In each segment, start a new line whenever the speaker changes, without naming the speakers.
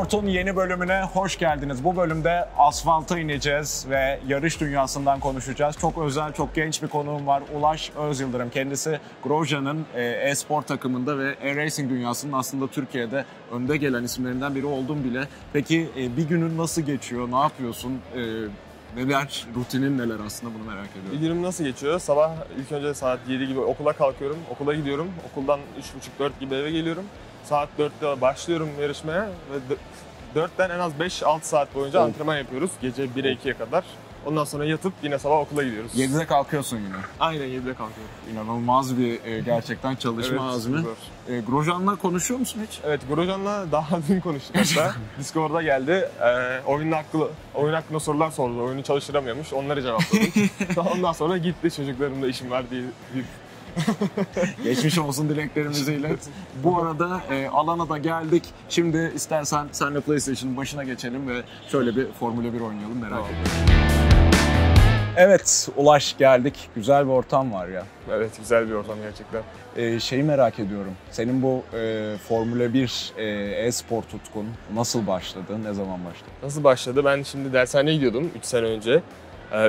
Sport'un yeni bölümüne hoş geldiniz. Bu bölümde asfalta ineceğiz ve yarış dünyasından konuşacağız. Çok özel, çok genç bir konuğum var. Ulaş Özyıldırım. Kendisi Grosje'nin e-spor takımında ve e-racing dünyasının aslında Türkiye'de önde gelen isimlerinden biri oldum bile. Peki bir günün nasıl geçiyor? Ne yapıyorsun? Neler, rutinin neler aslında, bunu merak ediyorum.
Bir günüm nasıl geçiyor? Sabah ilk önce saat 7 gibi okula kalkıyorum. Okula gidiyorum. Okuldan 3.30-4 gibi eve geliyorum. Saat 4'te başlıyorum yarışmaya ve 4'ten en az 5-6 saat boyunca antrenman yapıyoruz. Gece 1'e 2'ye kadar. Ondan sonra yatıp yine sabah okula gidiyoruz.
7'de kalkıyorsun yine.
Aynen 7'de kalkıyorum.
İnanılmaz bir gerçekten çalışma azmi. Grosjean'la konuşuyor musun hiç?
Evet, Grosjean'la daha dün konuştuk hatta. Discord'da geldi. Oyun hakkında sorular sordu. Oyunu çalıştıramıyormuş. Onları cevapladım. Ondan sonra gitti, çocuklarımla işim var diye.
Geçmiş olsun dileklerimizi ilet. Bu arada alana da geldik. Şimdi istersen senle PlayStation'ın başına geçelim ve şöyle bir Formula 1 oynayalım, merak ediyorum. Evet, Ulaş geldik. Güzel bir ortam var ya.
Evet, güzel bir ortam gerçekten.
Şeyi merak ediyorum. Senin bu Formula 1 e-spor tutkun nasıl başladı? Ne zaman başladı?
Nasıl başladı? Ben şimdi dershaneye gidiyordum 3 sene önce.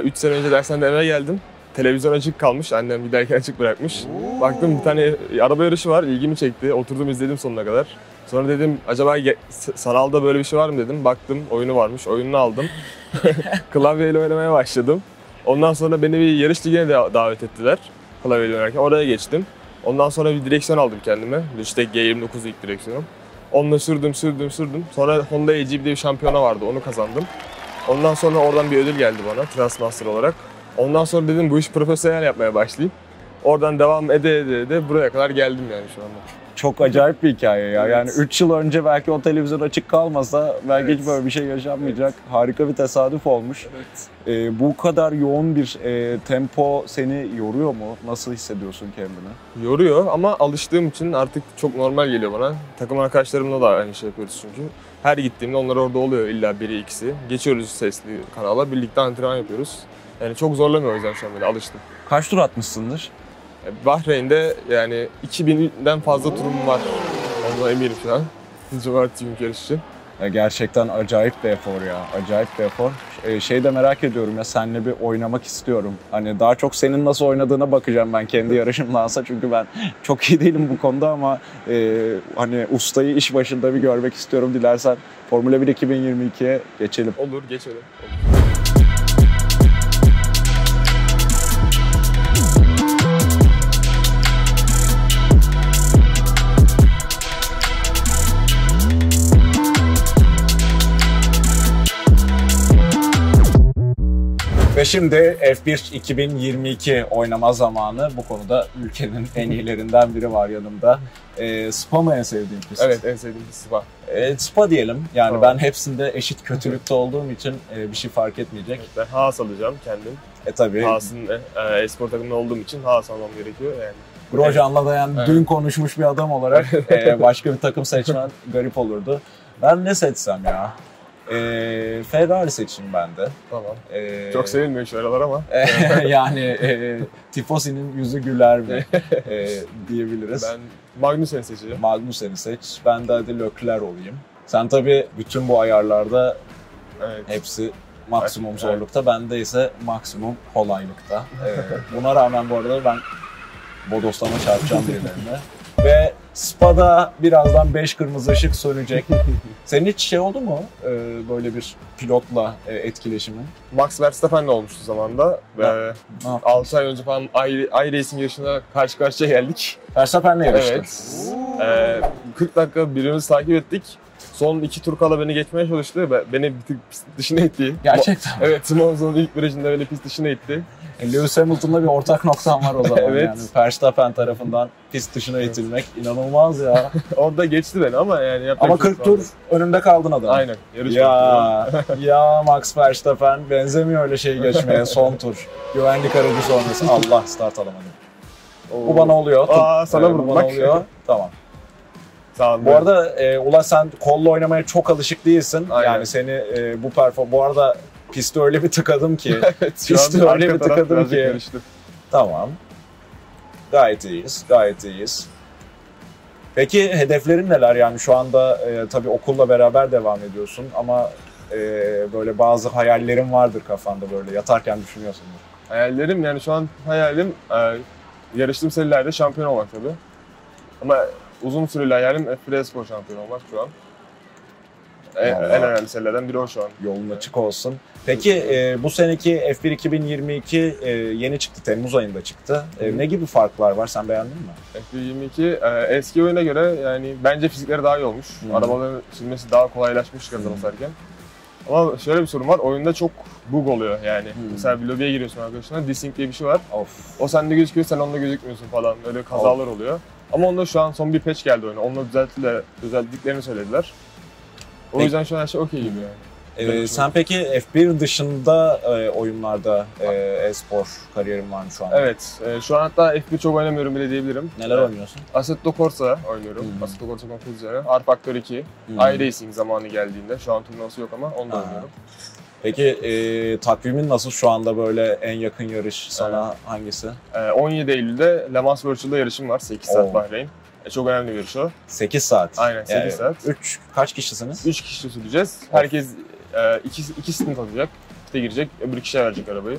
3 sene önce dershaneden eve geldim. Televizyon açık kalmış, annem giderken açık bırakmış. Baktım bir tane araba yarışı var, ilgimi çekti. Oturdum izledim sonuna kadar. Sonra dedim acaba sanalda böyle bir şey var mı dedim. Baktım oyunu varmış, oyununu aldım. Klavyeyle oynamaya başladım. Ondan sonra beni bir yarış ligine davet ettiler. Klavyeyle oynarken oraya geçtim. Ondan sonra bir direksiyon aldım kendime. İşte G29 ilk direksiyonum. Onunla sürdüm. Sonra Honda AG diye bir şampiyona vardı, onu kazandım. Ondan sonra oradan bir ödül geldi bana, Transmaster olarak. Ondan sonra dedim bu işi profesyonel yapmaya başlayayım. Oradan devam ede buraya kadar geldim yani şu anda.
Çok acayip bir hikaye ya.
Evet.
Yani 3 yıl önce belki o televizyon açık kalmasa belki hiç böyle bir şey yaşanmayacak. Evet. Harika bir tesadüf olmuş. Evet. Bu kadar yoğun bir tempo seni yoruyor mu? Nasıl hissediyorsun kendini?
Yoruyor ama alıştığım için artık çok normal geliyor bana. Takım arkadaşlarımla da aynı şey yapıyoruz çünkü. Her gittiğimde onlar orada oluyor, illa biri ikisi. Geçiyoruz sesli kanala, birlikte antrenman yapıyoruz. Yani çok zorlamıyor o yüzden şu an böyle, alıştım.
Kaç tur atmışsındır?
Bahreyn'de yani 2000'den fazla turum var. Ondan eminim şu an. Cumartesi günkü yarış için.
Gerçekten acayip bir efor ya. Acayip bir efor. Şey de merak ediyorum ya, seninle bir oynamak istiyorum. Hani daha çok senin nasıl oynadığına bakacağım ben kendi yarışımdansa. Çünkü ben çok iyi değilim bu konuda ama hani ustayı iş başında bir görmek istiyorum. Dilersen Formula 1 2022'ye geçelim.
Olur, geçelim.
Ve şimdi F1 2022 oynama zamanı. Bu konuda ülkenin en iyilerinden biri var yanımda. Spa mı en sevdiğin pist?
Evet, en sevdiğim pist Spa.
Spa diyelim. Yani
tamam.
Ben hepsinde eşit kötülükte olduğum için bir şey fark etmeyecek.
Evet, ben Haas alacağım kendim.
Tabii.
Haas'ın e-spor takımında olduğum için Haas almam gerekiyor yani.
Grosjean'la da yani dün konuşmuş bir adam olarak başka bir takım seçmen garip olurdu. Ben ne seçsem ya? Ferrari seçeyim ben de.
Tamam. Çok sevilmiyor şu aralar ama.
Yani Tifosi'nin yüzü güler mi diyebiliriz.
Ben Magnussen'i seçeceğim.
Magnussen'i seç. Ben de hadi Leclerc olayım. Sen tabii bütün bu ayarlarda hepsi maksimum zorlukta. Bende ise maksimum kolaylıkta. Buna rağmen bu arada ben bodoslama çarpacağım birilerine. Ve Spa'da birazdan 5 kırmızı ışık sönecek. Senin hiç şey oldu mu böyle bir pilotla etkileşimin?
Max Verstappen'le olmuştu zamanında. 6 ay önce falan iRacing yarışında karşı karşıya geldik.
Verstappen'le yarıştı.
Evet. 40 dakika birbirimizi takip ettik. Son 2 tur kala beni geçmeye çalıştı. Beni bir tık pist dışına itti.
Gerçekten.
Evet, Monza'nın ilk virajında böyle pist dışına itti.
Lewis Hamilton'la bir ortak noktam var o zaman.
Evet.
Yani Verstappen tarafından pist dışına itilmek inanılmaz ya.
Orada geçti beni ama yani
ama 40 tur önünde kaldın adam.
Aynen.
Ya Max Verstappen benzemiyor öyle şey geçmeye son tur. Güvenlik aracı sonrası. Allah, start alamadım. Bu bana oluyor.
Sana vurdum bak.
Oluyor. Tamam.
Tamam.
Bu arada Ulaş, sen kolla oynamaya çok alışık değilsin.
Aynen.
Yani seni bu arada pisti öyle bir tıkadım ki.
Evet,
pisti öyle bir tıkadım ki.
Karıştı.
Tamam. Gayet iyiyiz. Peki hedeflerin neler? Yani şu anda tabii okulla beraber devam ediyorsun ama böyle bazı hayallerin vardır kafanda, böyle yatarken düşünüyorsundur.
Hayallerim, yani şu an hayalim yarıştığım serilerde şampiyon olmak tabii. Ama uzun süreli hayalim F1 Espor şampiyonu olmak şu an. En önemli serilerden biri o şu an.
Yolun açık olsun. Peki bu seneki F1 2022 yeni çıktı, Temmuz ayında çıktı. Ne gibi farklar var? Sen beğendin mi?
F1 22 eski oyuna göre yani bence fizikleri daha iyi olmuş. Arabaların sürmesi daha kolaylaşmış gaza basarken. Ama şöyle bir sorun var, oyunda çok bug oluyor yani. Mesela bir lobiye giriyorsun arkadaşına, desync diye bir şey var. O sende gözüküyor, sen onunla gözükmüyorsun falan, öyle kazalar oluyor. Ama onda şu an son bir patch geldi oyuna, onunla düzelttiklerini söylediler. O yüzden şu an her şey okey gibi yani.
Sen peki F1 dışında oyunlarda e-spor kariyerin var mı şu anda?
Evet, şu an hatta F1 çok oynamıyorum bile diyebilirim.
Neler oynuyorsun?
Assetto Corsa oynuyorum. Assetto Corsa Competizione, R-Factor 2, iRacing zamanı geldiğinde. Şu an turnuvası yok ama onu da oynuyorum.
Peki takvimin nasıl şu anda, böyle en yakın yarış sana hangisi?
17 Eylül'de Le Mans Virtual'da yarışım var, 8 saat Bahreyn. Çok önemli bir yarış o.
8 saat?
Aynen, 8 saat.
Kaç kişisiniz?
3 kişi süreceğiz. Herkes iki stint atacak. Pite girecek, öbür kişiye verecek arabayı.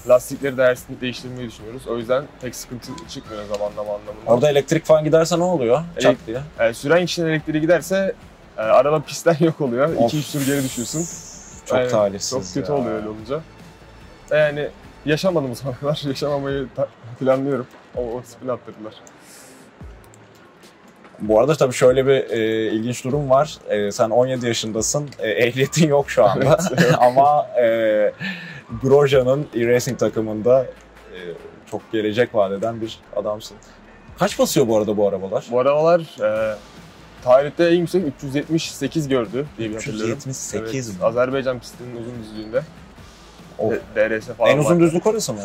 Lastikleri de her stint değiştirmeyi düşünüyoruz. O yüzden pek sıkıntı çıkmıyor zamanlama anlamında.
Orada elektrik falan giderse ne oluyor? Çat diye.
Süren kişinin elektriği giderse araba pistten yok oluyor. 2-3 tur geri düşüyorsun.
Çok talihsiz.
Çok kötü oluyor öyle olunca. Yani yaşamadım o zamana kadar. Yaşamamayı planlıyorum. O spin attırdılar.
Bu arada tabii şöyle bir ilginç durum var. Sen 17 yaşındasın, ehliyetin yok şu anda. Evet. Ama Grosje'nin e-racing takımında çok gelecek vaat eden bir adamsın. Kaç basıyor bu arada bu arabalar?
Bu arabalar tarihte en yüksek 378 gördü diye bir hatırlıyorum.
378
evet,
mi?
Azerbaycan pistinin uzun düzlüğünde. DRS falan
en uzun düzlük orası mı?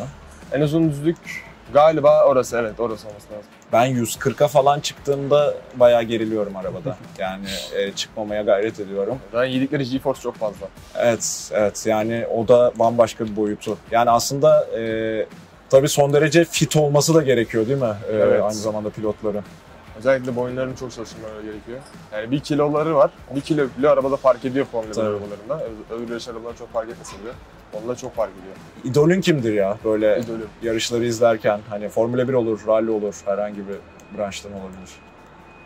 En uzun düzlük galiba orası, evet orası olması lazım.
Ben 140'a falan çıktığımda bayağı geriliyorum arabada. Yani çıkmamaya gayret ediyorum.
Zaten yedikleri GeForce çok fazla.
Evet yani o da bambaşka bir boyutu. Yani aslında tabii son derece fit olması da gerekiyor değil mi?
Evet.
Aynı zamanda pilotların.
Özellikle boyunlarının çok çalışmaları gerekiyor. Yani 1 kiloları var. 1 kilo bile arabada fark ediyor Formula 1 arabalarında. Öbür yarış arabalar çok fark etmese bile. Onda çok fark ediyor.
İdolün kimdir ya? Böyle
İdolüm.
Yarışları izlerken, hani Formula 1 olur, rally olur, herhangi bir branştan olabilir.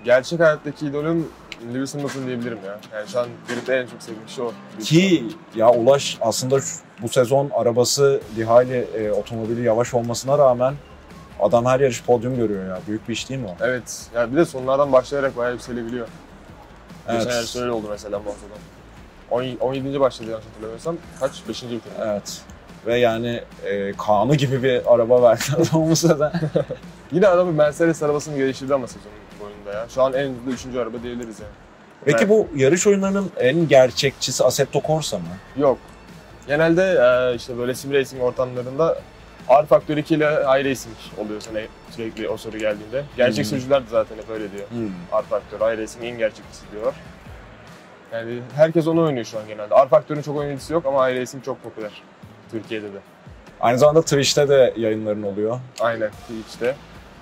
Gerçek hayattaki idolüm Lewis Hamilton diyebilirim ya. Yani şu an benim en çok sevdiğim şey o.
Ki ya Ulaş aslında bu sezon arabası Lihali otomobili yavaş olmasına rağmen adam her yarış podyum görüyor ya. Büyük bir iş değil mi o?
Evet. Yani bir de sonlardan başlayarak bayağı yükselebiliyor.
Evet.
Geçen yarış öyle oldu mesela Monza'dan. 17. başladı yanlış hatırlamıyorsam. Kaç? 5. bitirdi.
Evet. Ve yani Kaan'ı gibi bir araba verdiler olmasa da.
Yine araba Mercedes arabasını geliştirdi ama sezonun boyunda ya. Şu an en hızlı 3. araba diyebiliriz yani.
Peki bu yarış oyunlarının en gerçekçisi Assetto Corsa mı?
Yok. Genelde işte böyle sim racing ortamlarında R-Factor 2 ile iRacing oluyor sana sürekli o soru geldiğinde. Gerçek sürücüler de zaten hep öyle diyor. R-Factor, iRacing en gerçekçisi diyorlar. Yani herkes onu oynuyor şu an genelde. R-Factor'un çok oyuncusu yok ama iRacing çok popüler Türkiye'de de.
Aynı zamanda Twitch'te de yayınların oluyor.
Aynen, Twitch'te.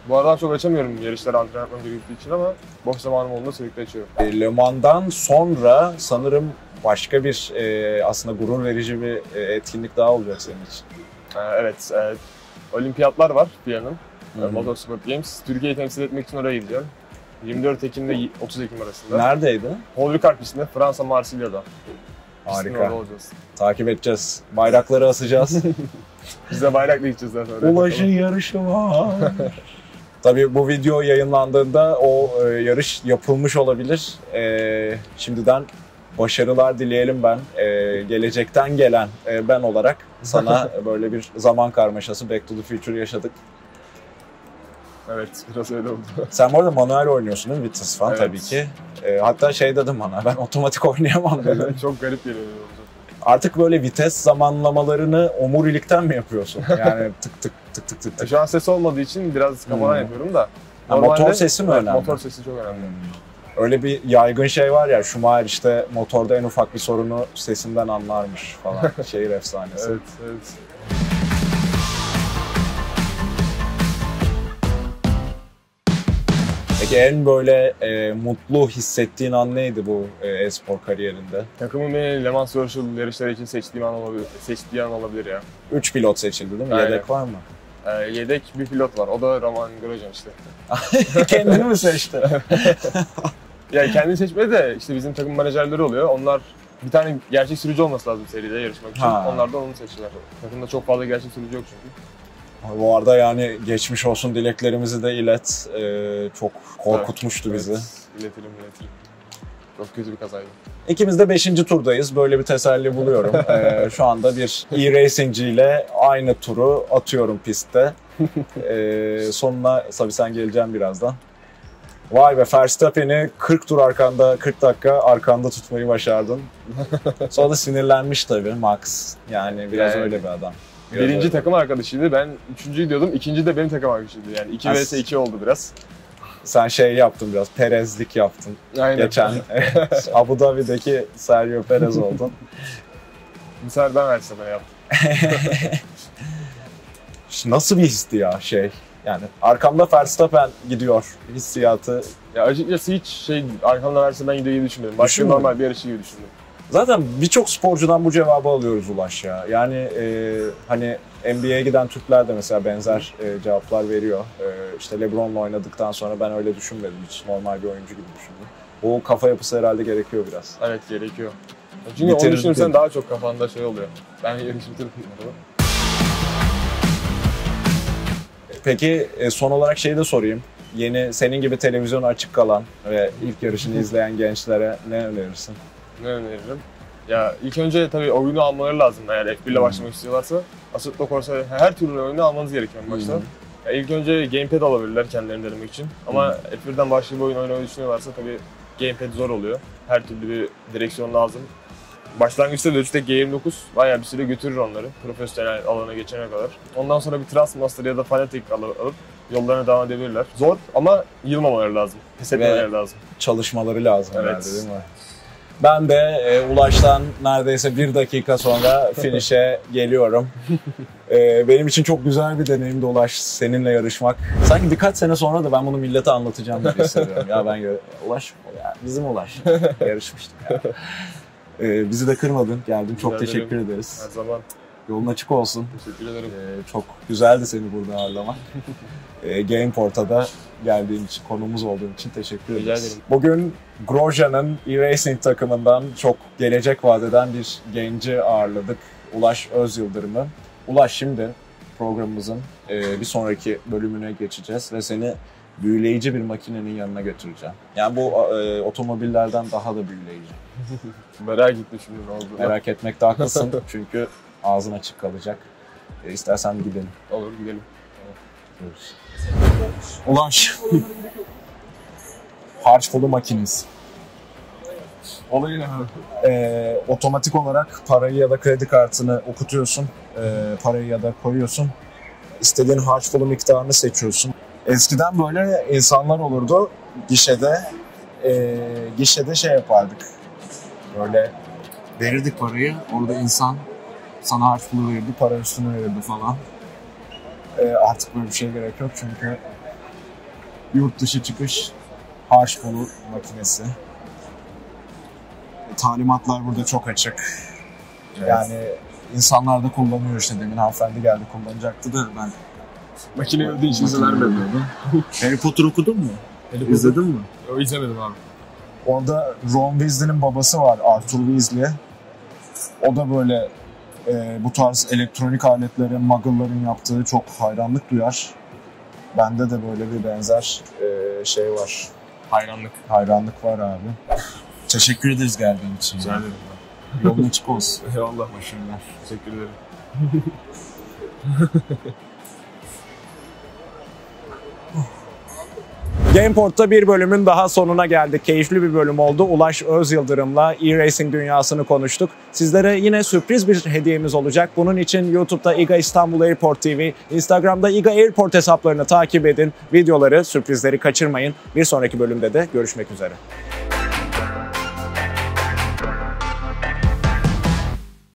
Bu aralar çok açamıyorum yarışları antrenman yapmam gerektiği için ama boş zamanım olduğunda sürekli açıyorum.
Le Mans'dan sonra sanırım başka bir aslında gurur verici bir etkinlik daha olacak senin için.
Evet, olimpiyatlar var FIA'nın. Motorsport Games. Türkiye'yi temsil etmek için oraya gideceğim. 24 Ekim ile 30 Ekim arasında.
Neredeydi?
Paul Ricard pistinde, Fransa Marsilya'da.
Harika. Takip edeceğiz. Bayrakları asacağız.
Biz de bayrakla gideceğiz zaten.
Ulaş'ın yarışı var. Tabii bu video yayınlandığında o yarış yapılmış olabilir. Şimdiden başarılar dileyelim ben. Gelecekten gelen ben olarak sana böyle bir zaman karmaşası Back to the Future yaşadık.
Evet, biraz öyle oldu.
Sen bu arada manuel oynuyorsun değil mi? Vites falan
evet.
Tabii ki. Hatta şey dedim bana, ben otomatik oynayamam dedim.
Çok garip geliyor.
Artık böyle vites zamanlamalarını omurilikten mi yapıyorsun? Yani tık tık tık tık tık tık.
Şu an ses olmadığı için biraz kafadan yapıyorum da.
Motor sesi mi önemli?
Motor sesi çok önemli.
Öyle bir yaygın şey var ya, Schumacher işte motorda en ufak bir sorunu sesinden anlarmış falan. Şehir efsanesi.
Evet, evet.
Peki en böyle mutlu hissettiğin an neydi bu e-spor kariyerinde?
Takımın beni Le Mans Virtual yarışları için seçtiği an olabilir ya.
3 pilot seçildi değil mi?
Aynen.
Yedek var mı?
Yedek bir pilot var. O da Romain Grosjean işte.
Kendini mi seçti?
Yani kendini seçmedi de işte bizim takım menajerleri oluyor. Onlar bir tane gerçek sürücü olması lazım seride yarışmak için. Onlar da onu seçtiler. Takımda çok fazla gerçek sürücü yok çünkü.
Bu arada yani geçmiş olsun dileklerimizi de ilet. Çok korkutmuştu
evet,
bizi.
İletirim. Çok kötü bir kazaydı.
İkimiz de 5. turdayız. Böyle bir teselli buluyorum. Şu anda bir e-racingci ile aynı turu atıyorum pistte. Sonuna tabii sen geleceksin birazdan. Vay be, Verstappen'i 40 tur arkanda, 40 dakika arkanda tutmayı başardın. Sonra da sinirlenmiş tabii Max. Yani biraz öyle bir adam.
Birinci takım arkadaşıydı. Ben 3. diyordum. 2. de benim takım arkadaşıydı. Yani 2 vs 2 oldu biraz.
Sen şey yaptın biraz, Perezlik yaptın.
Aynen.
Geçen Abu Dhabi'deki Sergio Perez oldun.
Bu sefer ben Verstappen'e yaptım.
Nasıl bir histi ya yani arkamda Verstappen gidiyor hissiyatı.
Ya açıkçası hiç arkamda Verstappen gidiyor gibi düşünmedim. Başka normal bir yarışı gibi düşündüm.
Zaten birçok sporcudan bu cevabı alıyoruz Ulaş ya. Yani hani NBA'ye giden Türkler de mesela benzer cevaplar veriyor. İşte LeBron'la oynadıktan sonra ben öyle düşünmedim. Hiç normal bir oyuncu gibi düşündüm. O kafa yapısı herhalde gerekiyor biraz.
Evet, gerekiyor. Çünkü onu düşünürsen daha çok kafanda oluyor. Ben yarış bitirdim.
Peki son olarak şeyi de sorayım. Senin gibi televizyona açık kalan ve ilk yarışını izleyen gençlere ne önerirsin?
Ne öneririm? Ya ilk önce tabii oyunu almaları lazım eğer F1 ile başlamak istiyorlarsa. Assetto Corsa her türlü oyunu almanız gerekiyor en başta. Ya ilk önce gamepad alabilirler kendilerini denemek için. Ama F1'den başka bir oyun oynamayı düşünüyorlarsa tabii gamepad zor oluyor. Her türlü bir direksiyon lazım. Başlangıçta Logitech G29 bayağı bir süre götürür onları profesyonel alana geçene kadar. Ondan sonra bir Trustmaster ya da Fanatec alıp yollarına devam edebilirler. Zor ama yılmamaları lazım, pes etmemeleri lazım.
Çalışmaları lazım herhalde, değil mi? Ben de Ulaş'tan neredeyse 1 dakika sonra finish'e geliyorum. Benim için çok güzel bir deneyimdi Ulaş, seninle yarışmak. Sanki birkaç sene sonra da ben bunu millete anlatacağım gibi hissediyorum. Ya ben Ulaş, ya bizim Ulaş yarışmıştık ya. Bizi de kırmadın, geldin. Çok teşekkür ederiz.
Her zaman.
Yolun açık olsun.
Teşekkür ederim.
Çok güzeldi seni burada ağırlamak. Gameport'a da geldiğin için, konuğumuz olduğun için teşekkür ederiz. Bugün Grosjean'ın e-racing takımından çok gelecek vadeden bir genci ağırladık. Ulaş Özyıldırım'ı. Ulaş, şimdi programımızın bir sonraki bölümüne geçeceğiz ve seni büyüleyici bir makinenin yanına götüreceğim. Yani bu otomobillerden daha da büyüleyici.
Merak ettim şimdi ne oldu.
Merak etmekte haklısın çünkü ağzın açık kalacak. İstersen gidelim.
Olur, gidelim.
Gidiyoruz. Ulaş. Harç pulu makinesi.
Olayı ne?
Otomatik olarak parayı ya da kredi kartını okutuyorsun. Parayı ya da koyuyorsun. İstediğin harç pulu miktarını seçiyorsun. Eskiden böyle insanlar olurdu gişede. Gişede şey yapardık. Böyle verirdik parayı. Orada insan sana harç pulu verirdi, para üstüne verirdi falan. Artık böyle bir şey gerek yok çünkü yurt dışı çıkış harç pulu makinesi. Talimatlar burada çok açık. Evet. Yani insanlar da kullanıyor işte. Demin hanımefendi geldi kullanacaktı da ben
makineyi ödediği için izin vermedim.
Harry Potter okudun mu? İzledin mi?
Yok, izlemedim abi.
Orada Ron Weasley'nin babası var, Arthur Weasley. O da böyle bu tarz elektronik aletlerin, muggle'ların yaptığı çok hayranlık duyar. Bende de böyle bir benzer şey var. Hayranlık var abi. Teşekkür ederiz geldiğin için.
Rica ederim.
Yolun açık olsun.
Eyvallah.
Başarılar.
Teşekkür ederim.
Gameport'ta bir bölümün daha sonuna geldik. Keyifli bir bölüm oldu. Ulaş Özyıldırım'la e-racing dünyasını konuştuk. Sizlere yine sürpriz bir hediyemiz olacak. Bunun için YouTube'da IGA İstanbul Airport TV, Instagram'da IGA Airport hesaplarını takip edin. Videoları, sürprizleri kaçırmayın. Bir sonraki bölümde de görüşmek üzere.